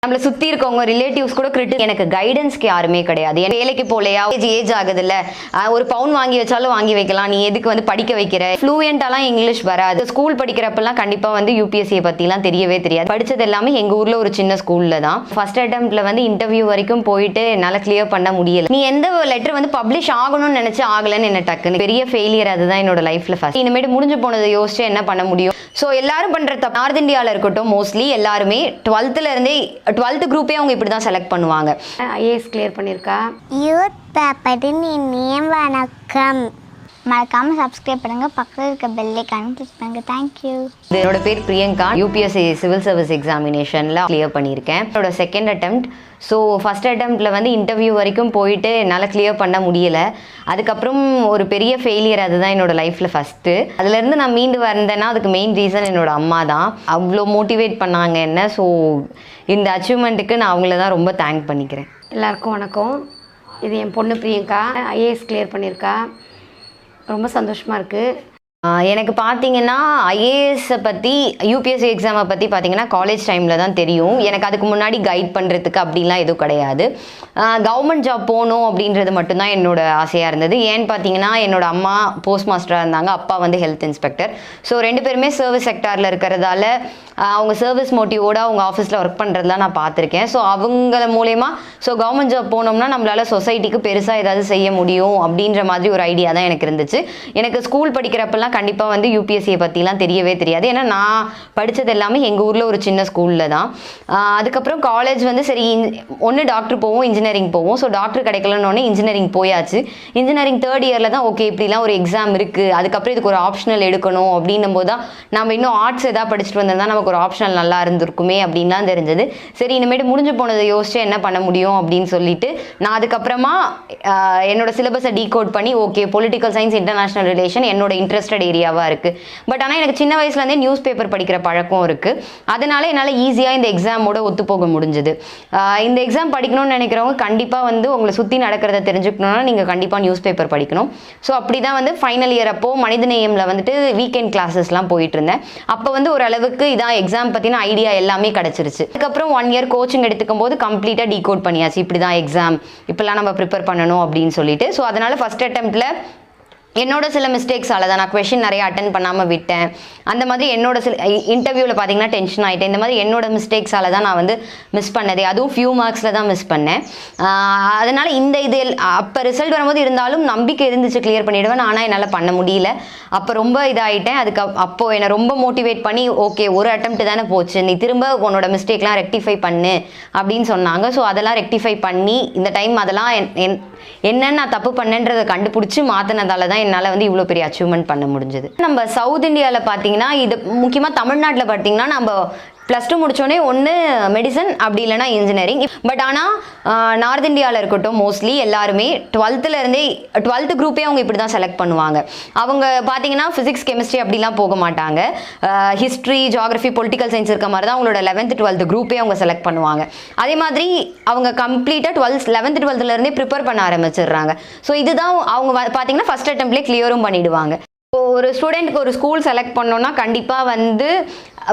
நம்மள சுத்தி இருக்கவங்க ரிலேட்டிவ்ஸ் கூட எனக்கு கைடன்ஸ்க்கு யாருமே கிடையாது. வேலைக்கு போலையா, ஏஜ் ஆகுது இல்ல, ஒரு பவுன் வாங்கி வச்சாலும் வாங்கி வைக்கலாம், நீ எதுக்கு வந்து படிக்க வைக்கிற, ஃப்ளூயண்டாலாம் இங்கிலீஷ் வராது. ஸ்கூல் படிக்கிறப்பெல்லாம் கண்டிப்பா வந்து யூபிஎஸ்சி பத்திலாம் தெரியவே தெரியாது. படிச்சது எல்லாமே எங்க ஊர்ல ஒரு சின்ன ஸ்கூல்ல தான். ஃபர்ஸ்ட் அட்டெம்ப்ட்ல வந்து இன்டர்வியூ வரைக்கும் போயிட்டு என்னால கிளியர் பண்ண முடியல. நீ எந்த லெட்டர் வந்து பப்ளிஷ் ஆகணும்னு நினைச்சு ஆகலன்னு என்ன டக்குன்னு பெரிய ஃபெயிலியர். அதுதான் என்னோட லைஃப்ல ஃபர்ஸ்ட். இனிமேட்டு முடிஞ்சு போனதை யோசிச்சு என்ன பண்ண முடியும். ஸோ எல்லாரும் பண்ற நார்த் இந்தியாவில் இருக்கட்டும், மோஸ்ட்லி எல்லாருமே 12th குரூப்பே அவங்க இப்படி தான் செலக்ட் பண்ணுவாங்க. ஐஏஎஸ் கிளியர் பண்ணியிருக்கா. யூத் பேப்பரின் இனிய வணக்கம். மறக்காம சப்ஸ்கிரைப் பண்ணுங்க, பக்கத்தில் இருக்க பெல் ஐகானை கிளிக் பண்ணுங்க. தேங்க்யூ. என்னோட பேர் பிரியங்கா. யூபிஎஸ்சி சிவில் சர்வீஸ் எக்ஸாமினேஷன்ல கிளியர் பண்ணியிருக்கேன். என்னோட செகண்ட் அட்டெம்ப்ட். ஸோ ஃபர்ஸ்ட் அட்டெம்ப்ட்ல வந்து இன்டர்வியூ வரைக்கும் போயிட்டு என்னால் கிளியர் பண்ண முடியல. அதுக்கப்புறம் ஒரு பெரிய ஃபெயிலியர். அதுதான் என்னோட லைஃப்ல ஃபர்ஸ்ட்டு. அதுலேருந்து நான் மீண்டு வந்தேன்னா அதுக்கு மெயின் ரீசன் என்னோட அம்மா தான். அவ்வளோ மோட்டிவேட் பண்ணாங்க என்ன. ஸோ இந்த அச்சீவ்மெண்ட்டுக்கு நான் அவங்கள தான் ரொம்ப தேங்க் பண்ணிக்கிறேன். எல்லாருக்கும் வணக்கம். இது என் பொண்ணு பிரியங்கா, ஐஏஎஸ் கிளியர் பண்ணியிருக்கா. ரொம்ப சந்தோஷமாக இருக்குது. எனக்கு பார்த்தீங்கன்னா ஐஏஎஸை பற்றி, யூபிஎஸ்சி எக்ஸாமை பற்றி பார்த்தீங்கன்னா காலேஜ் டைமில் தான் தெரியும். எனக்கு அதுக்கு முன்னாடி கைட் பண்ணுறதுக்கு அப்படின்லாம் எதுவும் கிடையாது. கவர்மெண்ட் ஜாப் போகணும் அப்படின்றது மட்டும்தான் என்னோட ஆசையாக இருந்தது. ஏன்னு பார்த்தீங்கன்னா என்னோட அம்மா போஸ்ட் மாஸ்டராக இருந்தாங்க, அப்பா வந்து ஹெல்த் இன்ஸ்பெக்டர். ஸோ ரெண்டு பேருமே சர்வீஸ் செக்டாரில் இருக்கிறதால அவங்க சர்வீஸ் மோட்டிவோட அவங்க ஆஃபீஸில் ஒர்க் பண்ணுறதுலாம் நான் பார்த்துருக்கேன். ஸோ அவங்கள மூலயமா கவர்மெண்ட் ஜாப் போனோம்னா நம்மளால் சொசைட்டிக்கு பெருசாக ஏதாவது செய்ய முடியும் அப்படின்ற மாதிரி ஒரு ஐடியா தான் எனக்கு இருந்துச்சு. எனக்கு ஸ்கூல் படிக்கிறப்பெல்லாம் கண்டிப்பாக வந்து யூபிஎஸ்சியை பற்றிலாம் தெரியவே தெரியாது. ஏன்னா நான் படித்தது எல்லாமே எங்கள் ஊரில் ஒரு சின்ன ஸ்கூலில் தான். அதுக்கப்புறம் காலேஜ் வந்து சரி ஒன்று டாக்டர் போவோம், இன்ஜினியரிங் போவோம். ஸோ டாக்டர் கிடைக்கலன்னு இன்ஜினியரிங் போயாச்சு. இன்ஜினியரிங் தேர்ட் இயரில் தான் ஓகே இப்படிலாம் ஒரு எக்ஸாம் இருக்குது, அதுக்கப்புறம் இதுக்கு ஒரு ஆப்ஷனல் எடுக்கணும் அப்படின்னும் போது தான் நம்ம இன்னும் ஆர்ட்ஸ் எதாவது படிச்சுட்டு வந்திருந்தா நமக்கு ஒரு ஆப்ஷனல் நல்லா இருந்திருக்குமே அப்படின்லாம் தெரிஞ்சது. சரி இனிமேட்டு முடிஞ்சு போனதை யோசிச்சு என்ன பண்ண முடியும் அப்படின்னு சொல்லிட்டு நான் அதுக்கப்புறமா என்னோட சிலபஸை டீகோட் பண்ணி okay political science international relation என்னோட இன்ட்ரெஸ்டட் ஏரியாவாக இருக்குது. பட் ஆனால் எனக்கு சின்ன வயசுலேருந்தே நியூஸ் பேப்பர் படிக்கிற பழக்கம் இருக்குது. அதனால என்னால் ஈஸியாக இந்த எக்ஸாமோட ஒத்து போக முடிஞ்சுது. இந்த எக்ஸாம் படிக்கணும்னு நினைக்கிறவங்க கண்டிப்பாக வந்து உங்களை சுற்றி நடக்கிறத தெரிஞ்சுக்கணும்னா நீங்கள் கண்டிப்பாக நியூஸ் பேப்பர் படிக்கணும். ஸோ அப்படி தான் வந்து ஃபைனல் இயர் அப்போ மனிதநேயமில் வந்துட்டு வீக்கெண்ட் கிளாஸஸ்லாம் போயிட்டு இருந்தேன். அப்போ வந்து ஓரளவுக்கு இதான் எக்ஸாம் பற்றின ஐடியா எல்லாமே கிடச்சிருச்சு. அதுக்கப்புறம் 1 இயர் கோச்சிங் எடுத்துக்கும் போது கம்ப்ளீட்டாக டீகோட் பண்ணியாச்சு. இப்படி தான் எக்ஸாம், இப்பெல்லாம் நம்ம ப்ரிப்பேர் பண்ணணும் அப்படின்னு சொல்லிட்டு. ஸோ அதனால் ஃபர்ஸ்ட் அட்டெம்ப்டில் என்னோட சில மிஸ்டேக்ஸால் தான் நான் கொஷின் நிறைய அட்டன் பண்ணாமல் விட்டேன். அந்த மாதிரி என்னோட சில இன்டர்வியூவில் பார்த்தீங்கன்னா டென்ஷன் ஆகிட்டேன். இந்த மாதிரி என்னோட மிஸ்டேக்ஸால் தான் நான் வந்து மிஸ் பண்ணதே. அதுவும் ஃபியூ மார்க்ஸில் தான் மிஸ் பண்ணேன். அதனால் இது அப்போ ரிசல்ட் வரும்போது இருந்தாலும் நம்பிக்கை இருந்துச்சு கிளியர் பண்ணிவிடுவேன். ஆனால் என்னால் பண்ண முடியல. அப்போ ரொம்ப இதாகிட்டேன். அப்போது என்னை ரொம்ப மோட்டிவேட் பண்ணி ஓகே ஒரு அட்டெம்ப்ட் தானே போச்சு, நீ திரும்ப உன்னோட மிஸ்டேக்லாம் ரெக்டிஃபை பண்ணு அப்படின்னு சொன்னாங்க. ஸோ அதெல்லாம் ரெக்டிஃபை பண்ணி இந்த டைம் அதெல்லாம் என்னன்னு நான் தப்பு பண்ணேன்றதை கண்டுபிடிச்சி மாற்றினதால தான் என்னால் வந்து இவ்வளோ பெரிய அச்சீவ்மெண்ட் பண்ண முடிஞ்சது. நம்ம சவுத் இந்தியாவில் பார்த்தீங்கன்னா இது முக்கியமாக தமிழ்நாட்டில் பார்த்தீங்கன்னா நம்ம +2 முடித்தோடனே ஒன்று மெடிசன் அப்படி இல்லைனா இன்ஜினியரிங். பட் ஆனால் நார்த் இந்தியாவில் இருக்கட்டும் மோஸ்ட்லி எல்லாருமே 12th குரூப்பே அவங்க இப்படி தான் செலக்ட் பண்ணுவாங்க. அவங்க பார்த்தீங்கன்னா ஃபிசிக்ஸ் கெமிஸ்ட்ரி அப்படிலாம் போக மாட்டாங்க. ஹிஸ்ட்ரி, ஜியாகிரஃபி, பொலிட்டிக்கல் சயின்ஸ் இருக்க மாதிரி தான் அவங்களோட 11th 12th குரூப்பே அவங்க செலக்ட் பண்ணுவாங்க. அதே மாதிரி அவங்க கம்ப்ளீட்டாக 11th 12thலேருந்தே ப்ரிப்பேர் பண்ண ஆரம்பிச்சிடுறாங்க. ஸோ இதுதான் அவங்க பார்த்தீங்கன்னா ஃபர்ஸ்ட் அட்டெம்ப்ட்லேயே கிளியரும் பண்ணிவிடுவாங்க. ஒரு ஸ்டூடெண்ட்க்கு ஒரு ஸ்கூல் செலக்ட் பண்ணோன்னா கண்டிப்பாக வந்து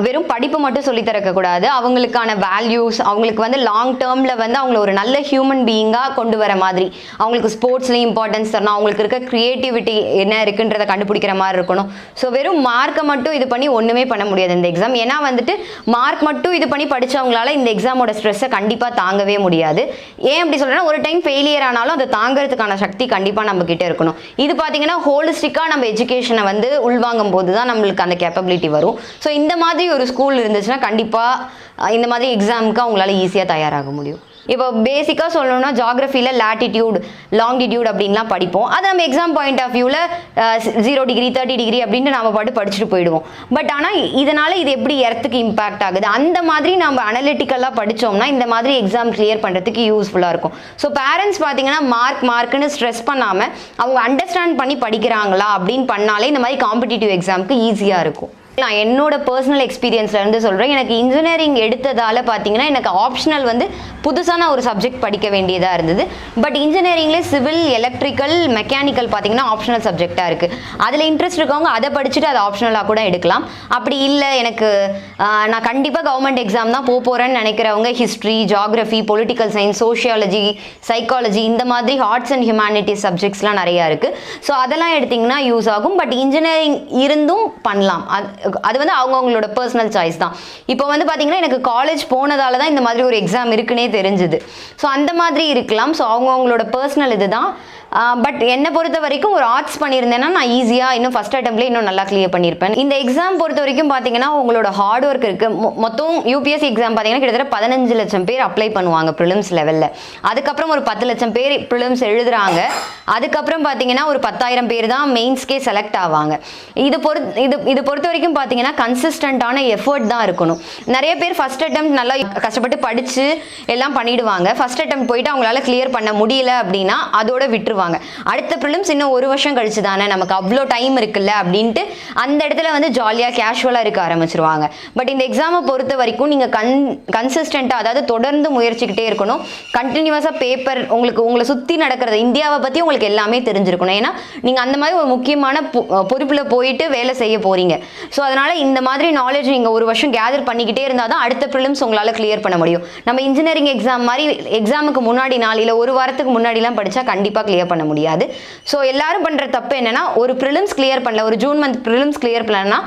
வெறும் படிப்பு மட்டும் சொல்லித்தரக்கூடாது. அவங்களுக்கான வேல்யூஸ், அவங்களுக்கு வந்து லாங் டேர்மில் வந்து அவங்கள ஒரு நல்ல ஹியூமன் பீயிங்காக கொண்டு வர மாதிரி, அவங்களுக்கு ஸ்போர்ட்ஸ்லேயும் இம்பார்ட்டன்ஸ் தரணும், அவங்களுக்கு இருக்க க்ரியேட்டிவிட்டி என்ன இருக்குன்றதை கண்டுபிடிக்கிற மாதிரி இருக்கணும். ஸோ வெறும் மார்க்கை மட்டும் இது பண்ணி ஒன்றுமே பண்ண முடியாது இந்த எக்ஸாம். ஏன்னா வந்துட்டு மார்க் மட்டும் இது பண்ணி படித்தவங்களால இந்த எக்ஸாமோட ஸ்ட்ரெஸ்ஸை கண்டிப்பாக தாங்கவே முடியாது. ஏன் அப்படி சொல்கிறேன்னா ஒரு டைம் ஃபெயிலியர் ஆனாலும் அதை தாங்கிறதுக்கான சக்தி கண்டிப்பாக நம்ம கிட்டே இருக்கணும். இது பார்த்தீங்கன்னா ஹோலிஸ்டிக்காக நம்ம எஜுகேஷனை வந்து உள்வாங்கும் போது தான் நம்மளுக்கு அந்த கேப்பபிலிட்டி வரும். ஸோ இந்த மாதிரி ஒரு ஸ்கூல் இருந்துச்சுன்னா கண்டிப்பாக இந்த மாதிரி எக்ஸாமுக்கு அவங்களால ஈஸியாக தயாராக முடியும். இப்போ பேசிக்காக சொல்லணும்னா ஜியாகிரஃபியில் லேட்டிடியூட், லாங்கிடியூட் அப்படின்லாம் படிப்போம். அது நம்ம எக்ஸாம் பாயிண்ட் ஆஃப் வியூவில் 0 டிகிரி 30 டிகிரி அப்படின்ட்டு நம்ம பாட்டு படிச்சுட்டு போயிடுவோம். பட் ஆனால் இதனால் இது எப்படி எர்த்துக்கு இம்பாக்ட் ஆகுது அந்த மாதிரி நம்ம அனலிட்டிக்கலாக படித்தோம்னா இந்த மாதிரி எக்ஸாம் கிளியர் பண்ணுறதுக்கு யூஸ்ஃபுல்லாக இருக்கும். ஸோ பேரண்ட்ஸ் பார்த்தீங்கன்னா மார்க்குன்னு ஸ்ட்ரெஸ் பண்ணாமல் அவங்க அண்டர்ஸ்டாண்ட் பண்ணி படிக்கிறாங்களா அப்படின்னு பண்ணாலே இந்த மாதிரி காம்படிட்டிவ் எக்ஸாமுக்கு ஈஸியாக இருக்கும். நான் என்னோட பர்சனல் எக்ஸ்பீரியன்ஸ்லேருந்து சொல்கிறேன். எனக்கு இன்ஜினியரிங் எடுத்ததால் பார்த்தீங்கன்னா எனக்கு ஆப்ஷனல் வந்து புதுசான ஒரு சப்ஜெக்ட் படிக்க வேண்டியதாக இருந்தது. பட் இன்ஜினியரிங்லேயே சிவில், எலக்ட்ரிக்கல், மெக்கானிக்கல் பார்த்தீங்கன்னா ஆப்ஷனல் சப்ஜெக்டாக இருக்குது. அதில் இன்ட்ரெஸ்ட் இருக்கவங்க அதை படிச்சுட்டு அதை ஆப்ஷனலாக கூட எடுக்கலாம். அப்படி இல்லை எனக்கு நான் கண்டிப்பாக கவர்மெண்ட் எக்ஸாம் தான் போகிறேன்னு நினைக்கிறவங்க history, geography, political science, sociology, psychology இந்த மாதிரி ஆர்ட்ஸ் அண்ட் ஹியூமானிட்டிஸ் சப்ஜெக்ட்ஸ்லாம் நிறையா இருக்குது. ஸோ அதெல்லாம் எடுத்திங்கன்னா யூஸ் ஆகும். பட் இன்ஜினியரிங் இருந்தும் பண்ணலாம். அது வந்து அவங்கவுங்களோட பர்சனல் சாய்ஸ் தான். இப்போ வந்து பார்த்தீங்கன்னா எனக்கு காலேஜ் போனதால தான் இந்த மாதிரி ஒரு எக்ஸாம் இருக்குன்னே தெரிஞ்சுது. ஸோ அந்த மாதிரி இருக்கலாம். ஸோ அவங்கவுங்களோட பர்சனல் இது தான். பட் என்னை பொறுத்த வரைக்கும் ஒரு ஆர்ட்ஸ் பண்ணியிருந்தேன்னா நான் ஈஸியாக இன்னும் ஃபஸ்ட் அட்டம்ப்ட்லேயே இன்னும் நல்லா கிளியர் பண்ணியிருப்பேன். இந்த எக்ஸாம் பொறுத்த வரைக்கும் பார்த்தீங்கன்னா உங்களோட ஹார்ட் ஒர்க் இருக்குது. மொத்தம் UPSC எக்ஸாம் பார்த்தீங்கன்னா கிட்டத்தட்ட 15 லட்சம் பேர் அப்ளை பண்ணுவாங்க ப்ரிலிம்ஸ் லெவலில். அதுக்கப்புறம் ஒரு 10 லட்சம் பேர் ப்ரிலிம்ஸ் எழுதுறாங்க. அதுக்கப்புறம் பார்த்தீங்கன்னா ஒரு 10,000 பேர் தான் மெயின்ஸ்கே செலக்ட் ஆவாங்க. இது பொறுத்த வரைக்கும் பார்த்தீங்கன்னா கன்சிஸ்டண்ட்டான எஃபர்ட் தான் இருக்கணும். நிறைய பேர் ஃபஸ்ட் அட்டெம்ப்ட் நல்லா கஷ்டப்பட்டு படித்து எல்லாம் பண்ணிடுவாங்க. ஃபஸ்ட் அட்டெம்ப்ட் போயிட்டு அவங்களால கிளியர் பண்ண முடியல அப்படின்னா அதோட விட்டுருவாங்க. அடுத்த ப்ரிலிம்ஸ் இன்னும் 1 வருஷம் கழிச்சு தானே, நமக்கு அவ்வளோ டைம் இருக்குல்ல அப்படின்ட்டு அந்த இடத்துல வந்து ஜாலியாக கேஷுவலாக இருக்க ஆரம்பிச்சிருவாங்க. பட் இந்த எக்ஸாமை பொறுத்த வரைக்கும் நீங்கள் கன்சிஸ்டண்ட்டாக, அதாவது தொடர்ந்து முயற்சிக்கிட்டே இருக்கணும். கண்டினியூஸாக பேப்பர் உங்களை சுற்றி நடக்கிறது, இந்தியாவை பற்றி உங்களுக்கு எல்லாமே தெரிஞ்சிருக்கணும். ஏன்னா நீங்கள் அந்த மாதிரி ஒரு முக்கியமான பொறுப்பில் போயிட்டு வேலை செய்ய போகிறீங்க. ஸோ அதனால் இந்த மாதிரி நாலேஜ் நீங்கள் 1 வருஷம் கேதர் பண்ணிக்கிட்டே இருந்தால் தான் அடுத்த ப்ரிலிம்ஸ் உங்களால் கிளியர் பண்ண முடியும். நம்ம இன்ஜினியரிங் எக்ஸாம் மாதிரி எக்ஸாமுக்கு முன்னாடி நாள் இல்லை 1 வாரத்துக்கு முன்னாடிலாம் படித்தா கண்டிப்பாக கிளியர் பண்ண முடியாது. ஸோ எல்லாரும் பண்ணுற தப்பு என்னன்னா, ஒரு ப்ரிலிம்ஸ் கிளியர் பண்ணல, ஒரு ஜூன் மந்த் ப்ரிலிம்ஸ் கிளியர் பண்ணலன்னா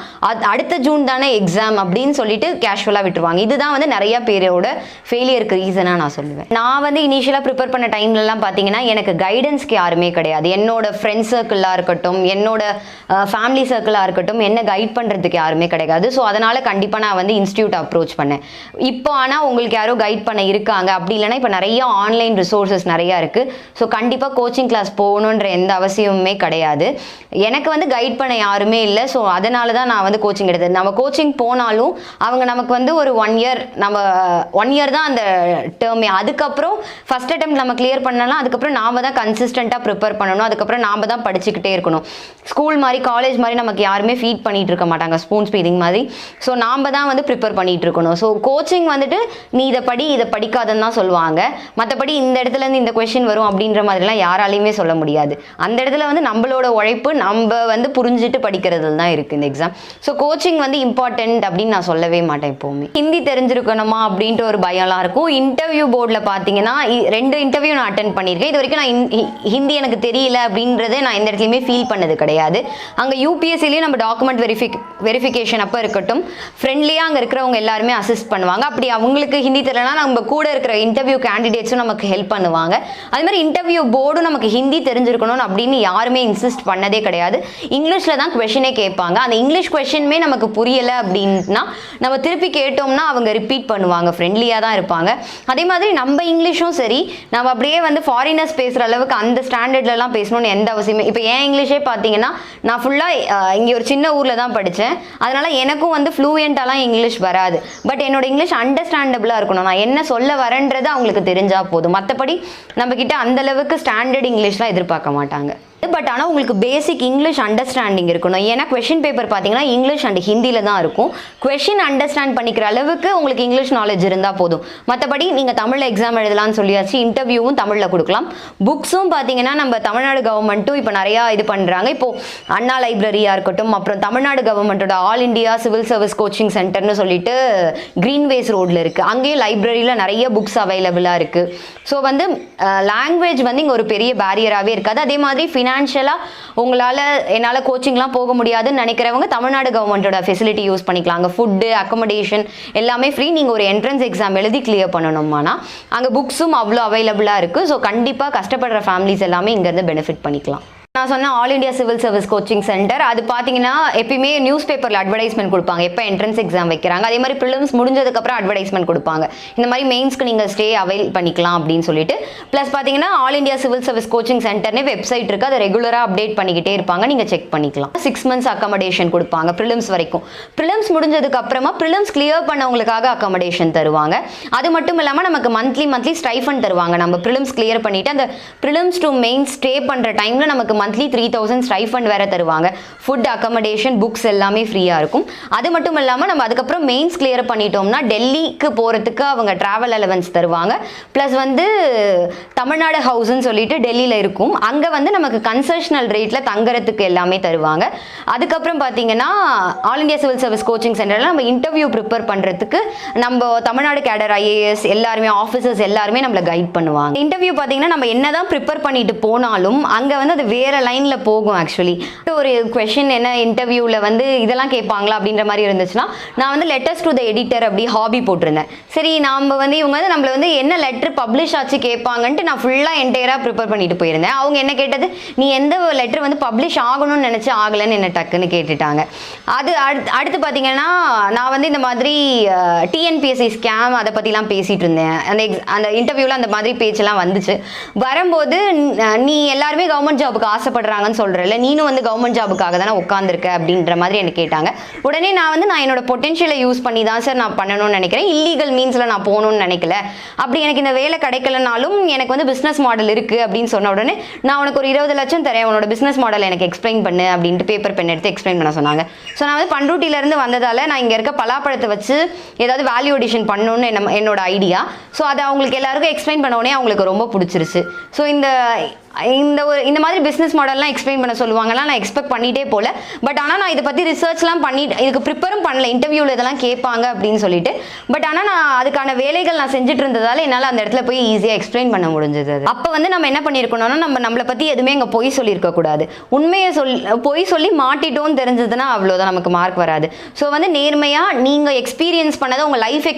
அடுத்த ஜூன் தானே எக்ஸாம் அப்படின்னு சொல்லிட்டு கேஷுவலாக விட்டுருவாங்க. இதுதான் வந்து நிறைய பேரோட ஃபெயிலியருக்கு ரீசனாக நான் சொல்லுவேன். நான் வந்து இனிஷியலாக ப்ரிப்பேர் பண்ண டைம்லலாம் பார்த்தீங்கன்னா எனக்கு கைடன்ஸ்க்கு யாருமே கிடையாது. என்னோட ஃப்ரெண்ட்ஸ் சர்க்கிளாக இருக்கட்டும், என்னோட ஃபேமிலி சர்க்கிளாக இருக்கட்டும், என்ன கைட் பண்ணுறதுக்கு யாருமே கிடையாது. ஸோ அதனால் கண்டிப்பாக நான் வந்து இன்ஸ்டியூட் அப்ரோச் பண்ணேன். இப்போ ஆனால் உங்களுக்கு யாரோ கைட் பண்ண இருக்காங்க, அப்படி இல்லைன்னா இப்போ நிறைய ஆன்லைன் ரிசோர்ஸஸ் நிறையா இருக்குது. ஸோ கண்டிப்பாக கோச்சிங் கிளாஸ் போகணுன்ற எந்த அவசியமுமே கிடையாது. எனக்கு வந்து கைட் பண்ண யாருமே இல்லை. ஸோ அதனால தான் நான் வந்து கோச்சிங் எடுத்தேன். நம்ம கோச்சிங் போனாலும் அவங்க நமக்கு வந்து ஒரு 1 இயர், நம்ம 1 இயர் தான் அந்த டேர்மே. அதுக்கப்புறம் ஃபஸ்ட் அட்டெம்ப்ட் நம்ம கிளியர் பண்ணலாம். அதுக்கப்புறம் நாம் தான் கன்சிஸ்டண்ட்டாக ப்ரிப்பேர் பண்ணணும். அதுக்கப்புறம் நாம் தான் படிச்சுக்கிட்டே இருக்கணும். ஸ்கூல் மாதிரி காலேஜ் மாதிரி நமக்கு யாருமே ஃபீட் பண்ணிகிட்டு இருக்க மாட்டாங்க, ஸ்பூன் ஃபீடிங் மாதிரி. ஸோ நாம் தான் வந்து ப்ரிப்பேர் பண்ணிகிட்டு இருக்கணும். ஸோ கோச்சிங் வந்துட்டு நீ இதை படிக்காதன்னு தான் சொல்லுவாங்க. மற்றபடி இந்த இடத்துலேருந்து இந்த கொஷின் வரும் அப்படின்ற மாதிரிலாம் யாராலையுமே சொல்ல முடியாது. அந்த இடத்துல வந்து நம்மளோட உழைப்பு நம்ம வந்து புரிஞ்சுட்டு படிக்கிறதுல தான் இருக்குது இந்த எக்ஸாம். ஸோ கோச்சிங் வந்து இம்பார்ட்டன்ட் அப்படின்னு நான் சொல்லவே மாட்டேன் எப்போவுமே. ஹிந்தி தெரிஞ்சிருக்கணுமா அப்படின்ட்டு ஒரு பயம்லாம் இருக்கும். இன்டர்வியூ போர்டில் பார்த்தீங்கன்னா 2 இன்டர்வியூ நான் அட்டென்ட் பண்ணியிருக்கேன். இது வரைக்கும் நான் ஹிந்தி எனக்கு தெரியல அப்படின்றத நான் எந்த இடத்துலையுமே ஃபீல் பண்ணது கிடையாது. அங்கே UPSCலேயும் நம்ம டாக்குமெண்ட் வெரிஃபிகேஷன் அப்போ இருக்கட்டும், ஃப்ரெண்ட்லியாக அங்கே இருக்கிறவங்க எல்லாருமே அசிஸ்ட் பண்ணுவாங்க. அப்படி அவங்களுக்கு ஹிந்தி தெரியலனா நம்ம கூட இருக்கிற இன்டர்வியூ கேண்டிடேட்ஸும் நமக்கு ஹெல்ப் பண்ணுவாங்க. அது மாதிரி இன்டர்வியூ போர்டும் நமக்கு ஹிந்தி தெரிஞ்சிருக்கணும் அப்படின்னு யாருமே இன்சிஸ்ட் பண்ணதே கிடையாது. இங்கிலீஷில் தான் கொஷினே கேட்பாங்க. அந்த இங்கிலீஷ் கொஷினுமே நமக்கு புரியலை அப்படின்னா நம்ம திருப்பி கேட்டோம்னா அவங்க ரிப்பீட் பண்ணுவாங்க, ஃப்ரெண்ட்லியாக தான் இருப்பாங்க. அதே மாதிரி நம்ம இங்கிலீஷும் சரி, நம்ம அப்படியே வந்து ஃபாரினர்ஸ் பேசுகிற அளவுக்கு அந்த ஸ்டாண்டர்ட்லலாம் பேசணும்னு எந்த அவசியமே. இப்போ என் இங்கிலீஷே பார்த்தீங்கன்னா நான் ஃபுல்லாக இங்கே ஒரு சின்ன ஊரில் தான் படித்தேன். அதனால் எனக்கும் வந்து ஃப்ளூயண்ட்டாலாம் இங்கிலீஷ் வராது. பட் என்னோட இங்கிலீஷ் அண்டர்ஸ்டாண்டபிளாக இருக்கணும். நான் என்ன சொல்ல வரேன்றது அவங்களுக்கு தெரிஞ்சால் போதும். மற்றபடி நம்மக்கிட்ட அந்தளவுக்கு ஸ்டாண்டர்ட் இங்கிலீஷ்லாம் எதிர்பார்க்க மாட்டாங்க. பட் ஆனால் உங்களுக்கு பேசிக் இங்கிலீஷ் அண்டர்ஸ்டாண்டிங் இருக்கணும். ஏன்னா கொஷின் பேப்பர் பார்த்தீங்கன்னா இங்கிலீஷ் அண்ட் ஹிந்தியில் தான் இருக்கும். கொஷின் அண்டர்ஸ்டாண்ட் பண்ணிக்கிற அளவுக்கு உங்களுக்கு இங்கிலீஷ் நாலேஜ் இருந்தால் போதும். மற்றபடி நீங்கள் தமிழில் எக்ஸாம் எழுதலாம்னு சொல்லியாச்சு. இன்டர்வியூவும் தமிழில் கொடுக்கலாம். புக்ஸும் பார்த்தீங்கன்னா நம்ம தமிழ்நாடு கவர்மெண்ட்டும் இப்போ நிறையா இது பண்ணுறாங்க. இப்போது அண்ணா லைப்ரரியாக இருக்கட்டும், அப்புறம் தமிழ்நாடு கவர்மெண்ட்டோட all India civil service coaching சென்டர்னு சொல்லிட்டு கிரீன்வேஸ் ரோடில் இருக்குது. அங்கேயும் லைப்ரரியில் நிறைய புக்ஸ் அவைலபிளாக இருக்குது. ஸோ வந்து லாங்குவேஜ் வந்து இங்கே ஒரு பெரிய பேரியராகவே இருக்காது. அதே மாதிரி ஃபினான்ஷியலாக என்னால் கோச்சிங்லாம் போக முடியாதுன்னு நினைக்கிறவங்க தமிழ்நாடு கவர்மெண்ட்டோட ஃபெசிலிட்டி யூஸ் பண்ணிக்கலாம். அங்கே ஃபுட்டு, அக்கமடேஷன் எல்லாமே ஃப்ரீ. நீங்கள் ஒரு என்ட்ரன்ஸ் எக்ஸாம் எழுதி கிளியர் பண்ணணுமானா அங்கே புக்ஸும் அவ்வளோ அவைலபிளாக இருக்குது. ஸோ கண்டிப்பாக கஷ்டப்படுற ஃபேமிலிஸ் எல்லாமே இங்கேருந்து பெனிஃபிட் பண்ணிக்கலாம். நான் சொன்ன all India civil service coaching centre, அது பார்த்தீங்கன்னா எப்பயுமே நியூஸ் பேப்பரில் அட்வர்டைஸ்மெண்ட் கொடுப்பாங்க எப்போ என்ட்ரன்ஸ் எக்ஸாம் வைக்கிறாங்க. அதே மாதிரி ப்ரிலிம்ஸ் முடிஞ்சதுக்கப்புறம் அட்வர்டைஸ்மெண்ட் கொடுப்பாங்க, இந்த மாதிரி மெயின்ஸ்க்கு நீங்கள் ஸ்டே அவைல் பண்ணிக்கலாம் அப்படின்னு சொல்லிட்டு. ப்ளஸ் பார்த்தீங்கன்னா all India civil service coaching சென்டர்னே வெப்சைட் இருக்குது. அதை ரெகுலராக அப்டேட் பண்ணிக்கிட்டே இருப்பாங்க, நீங்கள் செக் பண்ணிக்கலாம். 6 months அக்கமடேஷன் கொடுப்பாங்க ப்ரிலிம்ஸ் வரைக்கும். ப்ரிலிம்ஸ் முடிஞ்சதுக்கப்புறமா ப்ரிலிம்ஸ் கிளியர் பண்ணவங்களுக்காக அக்கமடேஷன் தருவாங்க. அது மட்டும் இல்லாமல் நமக்கு மந்த்லி ஸ்டைஃபண்ட் தருவாங்க. நம்ம ப்ரிலிம்ஸ் கிளியர் பண்ணிவிட்டு அந்த ப்ரிலிம்ஸ் டு மெயின்ஸ் ஸ்டே பண்ணுற டைமில் நமக்கு மந்த்லி 3000 ஸ்டைஃபண்ட் வேறு தருவாங்க. ஃபுட், அக்கமடேஷன், புக்ஸ் எல்லாமே ஃப்ரீயாக இருக்கும். அது மட்டும் இல்லாமல் நம்ம அதுக்கப்புறம் மெயின்ஸ் கிளியர் பண்ணிட்டோம்னா டெல்லிக்கு போகிறதுக்கு அவங்க ட்ராவல் அலவன்ஸ் தருவாங்க. ப்ளஸ் வந்து தமிழ்நாடு ஹவுஸ்ன்னு சொல்லிட்டு டெல்லியில் இருக்கும், அங்கே வந்து நமக்கு கன்செஷனல் ரேட்டில் தங்குறதுக்கு எல்லாமே தருவாங்க. அதுக்கப்புறம் பார்த்தீங்கன்னா all India civil service coaching சென்டரில் நம்ம இன்டர்வியூ ப்ரிப்பேர் பண்ணுறதுக்கு நம்ம தமிழ்நாடு கேடர் IAS எல்லாருமே ஆஃபீஸர்ஸ் எல்லாருமே நம்மளை கைட் பண்ணுவாங்க. இன்டர்வியூ பார்த்தீங்கன்னா நம்ம என்ன தான் ப்ரிப்பேர் பண்ணிட்டு போனாலும் அங்கே வந்து அது வேறு லைனில் போகும். ஆக்சுவலி ஒரு கொஷின் என்ன இன்டர்வியூவில் வந்து இதெல்லாம் கேட்பாங்களா அப்படின்ற மாதிரி இருந்துச்சுன்னா நான் வந்து லெட்டர்ஸ் டு த எடிட்டர் அப்படி ஹாபி போட்டிருந்தேன். சரி நம்ம வந்து இவங்க வந்து நம்மளை வந்து என்ன லெட்டர் பப்ளிஷ் ஆச்சு கேட்பாங்கன்ட்டு நான் ஃபுல்லாக என்டையராக ப்ரிப்பேர் பண்ணிட்டு போயிருந்தேன். அவங்க என்ன கேட்டது, நீ எந்த லெட்டர் வந்து பப்ளிஷ் ஆகணும்னு நினச்சி ஆகலைன்னு என்ன டக்குன்னு கேட்டுட்டாங்க. அது அடுத்து பார்த்தீங்கன்னா நான் வந்து இந்த மாதிரி TNPSC ஸ்கேம் அதை பற்றிலாம் பேசிகிட்டு இருந்தேன். அந்த இன்டர்வியூவில் அந்த மாதிரி பேச்செல்லாம் வந்துச்சு. வரும்போது நீ எல்லாருமே கவர்மெண்ட் ஜாபுக்கு ஆசைப்படுறாங்கன்னு சொல்கிறல்ல, நீனும் வந்து கவர்மெண்ட் ஜாபுக்காக தானே உட்காந்துருக்க அப்படின்ற மாதிரி எனக்கு கேட்டாங்க. உடனே நான் என்னோட பொட்டென்ஷியலை யூஸ் பண்ணி தான் சார் நான் பண்ணணும்னு நினைக்கிறேன், இல்லீகல் மீன்ஸில் நான் போகணும்னு நினைக்கல. அப்படி எனக்கு இந்த வேலை கிடைக்கலனாலும் எனக்கு வந்து பிஸ்னஸ் மாடல் இருக்குது அப்படின்னு சொன்ன உடனே நான் உனக்கு ஒரு 20 லட்சம் தரேன், உன்னோட பிஸ்னஸ் மாடல் எனக்கு எக்ஸ்பிளைன் பண்ணு அப்படின்ட்டு பேப்பர் பென் எடுத்து எக்ஸ்பிளைன் பண்ண சொன்னாங்க. ஸோ நான் வந்து பண்ருட்டியிலேருந்து வந்ததால் நான் இங்கே இருக்க பலாப்பழத்தை வச்சு ஏதாவது வேல்யூ அடிஷன் பண்ணணும்னு என்னோட ஐடியா. ஸோ அதை அவங்களுக்கு எல்லாருக்கும் எக்ஸ்பிளைன் பண்ண உடனே அவங்களுக்கு ரொம்ப பிடிச்சிருச்சு. ஸோ இந்த மாதிரி பிஸ்னஸ் மாடல்லாம் எக்ஸ்பிளைன் பண்ண சொல்லுவாங்கலாம் நான் எக்ஸ்பெக்ட் பண்ணிகிட்டே போல. பட் ஆனால் நான் இதை பற்றி ரிசர்ச்லாம் பண்ணிட்டு இதுக்கு ப்ரிப்பேரும் பண்ணல, இன்டர்வியூவில் இதெல்லாம் கேட்பாங்க அப்படின்னு சொல்லிட்டு. பட் ஆனால் நான் அதுக்கான வேலைகள் நான் செஞ்சுட்டு இருந்ததால் என்னால் அந்த இடத்துல போய் ஈஸியாக எக்ஸ்பிளைன் பண்ண முடிஞ்சது. அப்போ வந்து நம்ம என்ன பண்ணியிருக்கணும்னா நம்மளை பற்றி எதுவுமே இங்கே பொய் சொல்லியிருக்கக்கூடாது. உண்மையை பொய் சொல்லி மாட்டிட்டோன்னு தெரிஞ்சதுன்னா அவ்வளோதான், நமக்கு மார்க் வராது. ஸோ வந்து நேர்மையாக நீங்கள் எக்ஸ்பீரியன்ஸ் பண்ணதை உங்கள் லைஃப்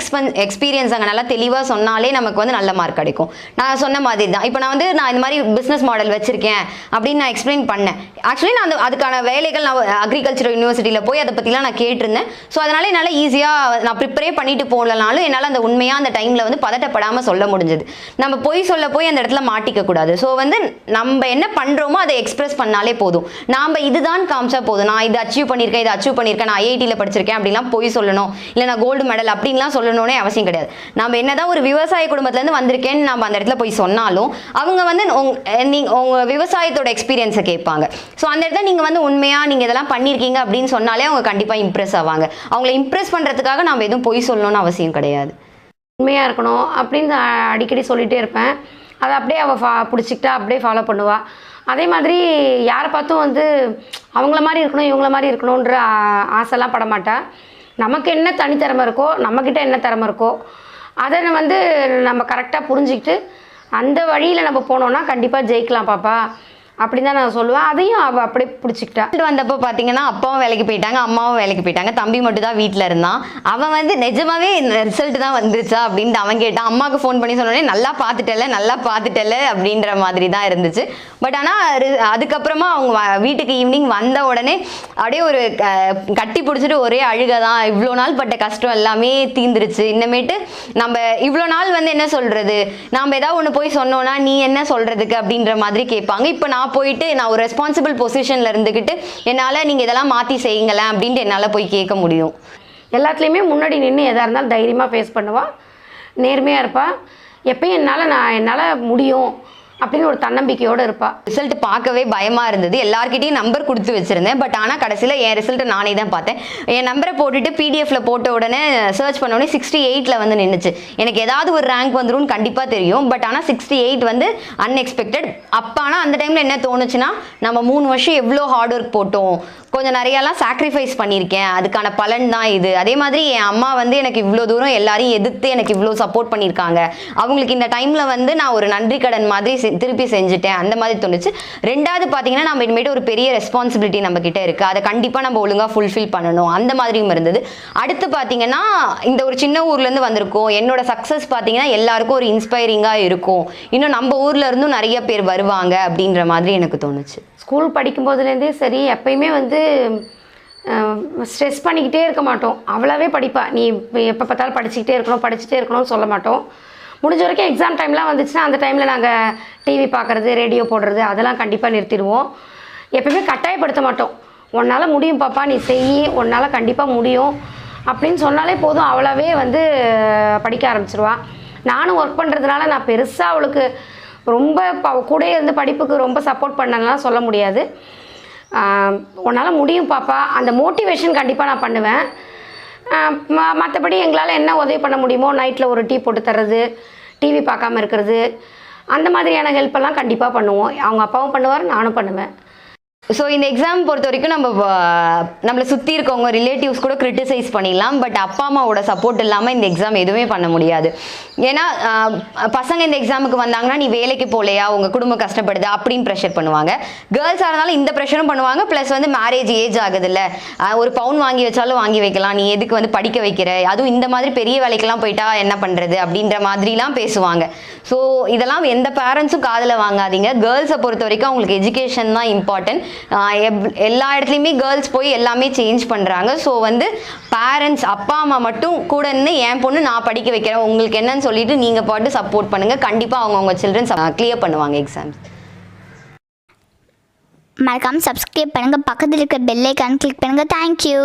எக்ஸ்பீரியன்ஸ் அங்கே நல்லா தெளிவாக சொன்னாலே நமக்கு வந்து நல்ல மார்க் கிடைக்கும். நான் சொன்ன மாதிரி தான் இப்போ நான் இந்த மாதிரி பிஸ்னஸ் மாடல் வச்சிருக்கேன் அப்படின்னு நான் எக்ஸ்பிளைன் பண்ணேன். ஆக்சுவலி நான் அதுக்கான வேலைகள் நான் அக்ரிகல்ச்சர் யூனிவர்சிட்டியில் போய் அதை பற்றிலாம் நான் கேட்டிருந்தேன். ஸோ அதனால என்னால் ஈஸியாக நான் ப்ரிப்பரே பண்ணிட்டு போகலனாலும் என்னால் அந்த உண்மையாக அந்த டைமில் வந்து பதட்டப்படாமல் சொல்ல முடிஞ்சது. நம்ம பொய் சொல்ல போய் அந்த இடத்துல மாட்டிக்க கூடாது. ஸோ வந்து நம்ம என்ன பண்ணுறோமோ அதை எக்ஸ்பிரஸ் பண்ணாலே போதும். நாம் இதுதான் காமிச்சா போதும், நான் இதை அச்சீவ் பண்ணியிருக்கேன், நான் IITயில் படிச்சிருக்கேன் அப்படிலாம் பொய் சொல்லணும், இல்லை நான் கோல்டு மெடல் அப்படின்லாம் சொல்லணும்னே அவசியம் கிடையாது. நம்ம என்னதான் ஒரு விவசாய குடும்பத்துலேருந்து வந்திருக்கேன்னு நம்ம அந்த இடத்துல போய் சொன்னாலும் அவங்க வந்து உங்கள் விவசாயத்தோட எக்ஸ்பீரியன்ஸை கேட்பாங்க. ஸோ அந்த இடத்துல நீங்கள் வந்து உண்மையாக நீங்கள் இதெல்லாம் பண்ணியிருக்கீங்க அப்படின்னு சொன்னாலே அவங்க கண்டிப்பாக இம்ப்ரெஸ் ஆவாங்க. அவங்கள இம்ப்ரெஸ் பண்ணுறதுக்காக நம்ம எதுவும் பொய் சொல்லணும்னு அவசியம் கிடையாது. உண்மையாக இருக்கணும் அப்படின்னு அடிக்கடி சொல்லிகிட்டே இருப்பேன். அதை அப்படியே அவள் பிடிச்சிக்கிட்டா அப்படியே ஃபாலோ பண்ணுவாள். அதே மாதிரி யாரை பார்த்தும் வந்து அவங்கள மாதிரி இருக்கணும் இவங்கள மாதிரி இருக்கணுன்ற ஆசைலாம் படமாட்டா. நமக்கு என்ன தனித்திறமை இருக்கோ, நம்மக்கிட்ட என்ன திறமை இருக்கோ அதை வந்து நம்ம கரெக்டாக புரிஞ்சுக்கிட்டு அந்த வழியில் நம்ம போனோம்னா கண்டிப்பாக ஜெயிக்கலாம் பாப்பா அப்படின்னு தான் நான் சொல்லுவேன். அதையும் அவள் அப்படியே பிடிச்சிக்கிட்டா. வந்தப்போ பார்த்தீங்கன்னா அப்பாவும் வேலைக்கு போயிட்டாங்க, அம்மாவும் வேலைக்கு போயிட்டாங்க, தம்பி மட்டும் தான் வீட்டில் இருந்தான். அவன் வந்து நிஜமாவே ரிசல்ட் தான் வந்துருச்சா அப்படின்ட்டு அவன் கேட்டான். அம்மாவுக்கு ஃபோன் பண்ணி சொன்னோடனே நல்லா பார்த்துட்டல அப்படின்ற மாதிரி தான் இருந்துச்சு. பட் ஆனால் அதுக்கப்புறமா அவங்க வீட்டுக்கு ஈவினிங் வந்த உடனே அப்படியே ஒரு கட்டி பிடிச்சிட்டு ஒரே அழுகை தான். இவ்வளோ நாள் பட்ட கஷ்டம் எல்லாமே தீந்துருச்சு. இன்னமேட்டு நம்ம இவ்வளோ நாள் வந்து என்ன சொல்கிறது, நாம் ஏதாவது ஒன்று போய் சொன்னோன்னா நீ என்ன சொல்கிறதுக்கு அப்படின்ற மாதிரி கேட்பாங்க. இப்போ நான் போயிட்டு நான் ஒரு ரெஸ்பான்சிபிள் பொசிஷனில் இருந்துக்கிட்டு என்னால் நீங்கள் இதெல்லாம் மாற்றி செய்யுங்களேன் அப்படின்ட்டு என்னால் போய் கேட்க முடியும். எல்லாத்துலேயுமே முன்னாடி நின்று எதாக இருந்தாலும் தைரியமாக ஃபேஸ் பண்ணுவாள், நேர்மையாக இருப்பாள். எப்பயும் என்னால் முடியும் அப்படின்னு ஒரு தன்னம்பிக்கையோடு இருப்பாள். ரிசல்ட் பார்க்கவே பயமாக இருந்தது. எல்லார்கிட்டையும் நம்பர் கொடுத்து வச்சுருந்தேன். பட் ஆனால் கடைசியில் என் ரிசல்ட்டை நானே தான் பார்த்தேன். என் நம்பரை போட்டுட்டு PDF போட்ட உடனே சர்ச் பண்ண உடனே 68 வந்து நின்றுச்சு. எனக்கு ஏதாவது ஒரு ரேங்க் வந்துடும் கண்டிப்பாக தெரியும். பட் ஆனால் 68 வந்து அன்எக்ஸ்பெக்டட். அப்போ ஆனால் அந்த டைமில் என்ன தோணுச்சுன்னா, நம்ம 3 வருஷம் எவ்வளோ ஹார்ட் ஒர்க் போட்டோம், கொஞ்சம் நிறையாலாம் சாக்ரிஃபைஸ் பண்ணியிருக்கேன், அதுக்கான பலன் தான் இது. அதே மாதிரி என் அம்மா வந்து எனக்கு இவ்வளோ தூரம் எல்லாரையும் எதிர்த்து எனக்கு இவ்வளோ சப்போர்ட் பண்ணியிருக்காங்க, அவங்களுக்கு இந்த டைமில் வந்து நான் ஒரு நன்றி கடன் மாதிரி திருப்பி செஞ்சுட்டேன், அந்த மாதிரி தோணுச்சு. ரெண்டாவது பார்த்தீங்கன்னா நம்ம இனிமேட்டு ஒரு பெரிய ரெஸ்பான்சிபிலிட்டி நம்ம கிட்ட இருக்குது, அதை கண்டிப்பாக நம்ம ஒழுங்காக ஃபுல்ஃபில் பண்ணணும், அந்த மாதிரியும் இருந்தது. அடுத்து பார்த்தீங்கன்னா இந்த ஒரு சின்ன ஊர்லேருந்து வந்திருக்கோம், என்னோட சக்ஸஸ் பார்த்தீங்கன்னா எல்லாருக்கும் ஒரு இன்ஸ்பைரிங்காக இருக்கும், இன்னும் நம்ம ஊரில் இருந்தும் நிறைய பேர் வருவாங்க அப்படின்ற மாதிரி எனக்கு தோணுச்சு. ஸ்கூல் படிக்கும்போதுலேருந்தே சரி, எப்பயுமே வந்து ஸ்ட்ரெஸ் பண்ணிக்கிட்டே இருக்க மாட்டோம், அவ்வளோவே படிப்பா. நீ எப்போ பார்த்தாலும் படிச்சுக்கிட்டே இருக்கணும்னு சொல்ல மாட்டோம். முடிஞ்ச வரைக்கும் எக்ஸாம் டைம்லாம் வந்துச்சுன்னா அந்த டைமில் நாங்கள் டிவி பார்க்குறது, ரேடியோ போடுறது அதெல்லாம் கண்டிப்பாக நிறுத்திடுவோம். எப்பயுமே கட்டாயப்படுத்த மாட்டோம். உன்னால் முடியும் பாப்பா, நீ செய், உன்னால் கண்டிப்பாக முடியும் அப்படின்னு சொன்னாலே போதும், அவ்வளோவே வந்து படிக்க ஆரம்பிச்சிருவா. நானும் ஒர்க் பண்ணுறதுனால நான் பெருசாக அவளுக்கு ரொம்ப கூட இருந்து படிப்புக்கு ரொம்ப சப்போர்ட் பண்ணலாம் சொல்ல முடியாது. உன்னால் முடியும் பாப்பா, அந்த மோட்டிவேஷன் கண்டிப்பாக நான் பண்ணுவேன். மற்றபடி எங்களால் என்ன உதவி பண்ண முடியுமோ, நைட்டில் ஒரு டீ போட்டு தர்றது, டிவி பார்க்காம இருக்கிறது, அந்த மாதிரியான ஹெல்ப்பெல்லாம் கண்டிப்பாக பண்ணுவோம். அவங்க அப்பாவும் பண்ணுவார், நானும் பண்ணுவேன். ஸோ இந்த எக்ஸாம் பொறுத்த வரைக்கும் நம்மளை சுற்றி இருக்கவங்க ரிலேட்டிவ்ஸ் கூட கிரிட்டிசைஸ் பண்ணிடலாம். பட் அப்பா அம்மாவோட சப்போர்ட் இல்லாமல் இந்த எக்ஸாம் எதுவுமே பண்ண முடியாது. ஏன்னா பசங்க இந்த எக்ஸாமுக்கு வந்தாங்கன்னா நீ வேலைக்கு போகலையா, உங்கள் குடும்பம் கஷ்டப்படுது அப்படின்னு ப்ரெஷர் பண்ணுவாங்க. கேர்ள்ஸாக இருந்தாலும் இந்த ப்ரெஷரும் பண்ணுவாங்க. ப்ளஸ் வந்து மேரேஜ் ஏஜ் ஆகுதுல்ல, ஒரு பவுன் வாங்கி வச்சாலும் வாங்கி வைக்கலாம், நீ எதுக்கு வந்து படிக்க வைக்கிற, அதுவும் இந்த மாதிரி பெரிய வேலைக்கெல்லாம் போயிட்டா என்ன பண்ணுறது அப்படின்ற மாதிரிலாம் பேசுவாங்க. ஸோ இதெல்லாம் எந்த பேரண்ட்ஸும் காதில் வாங்காதீங்க. கேர்ள்ஸை பொறுத்த வரைக்கும் அவங்களுக்கு எஜுகேஷன் தான் இம்பார்ட்டன்ட். எல்லா இடத்துலையுமே கேர்ள்ஸ் போய் எல்லாமே சேஞ்ச் பண்ணுறாங்க. ஸோ வந்து பேரண்ட்ஸ் அப்பா அம்மா மட்டும் கூட இருந்து என் பொண்ணு நான் படிக்க வைக்கிறேன் உங்களுக்கு என்னன்னு சொல்லிட்டு நீங்கள் பாட்டு சப்போர்ட் பண்ணுங்கள். கண்டிப்பாக அவங்க சில்ட்ரன்ஸ் கிளியர் பண்ணுவாங்க எக்ஸாம்ஸ். மறக்காமல் சப்ஸ்கிரைப் பண்ணுங்கள், பக்கத்தில் இருக்க பெல் ஐக்கான் கிளிக் பண்ணுங்கள். தேங்க்யூ.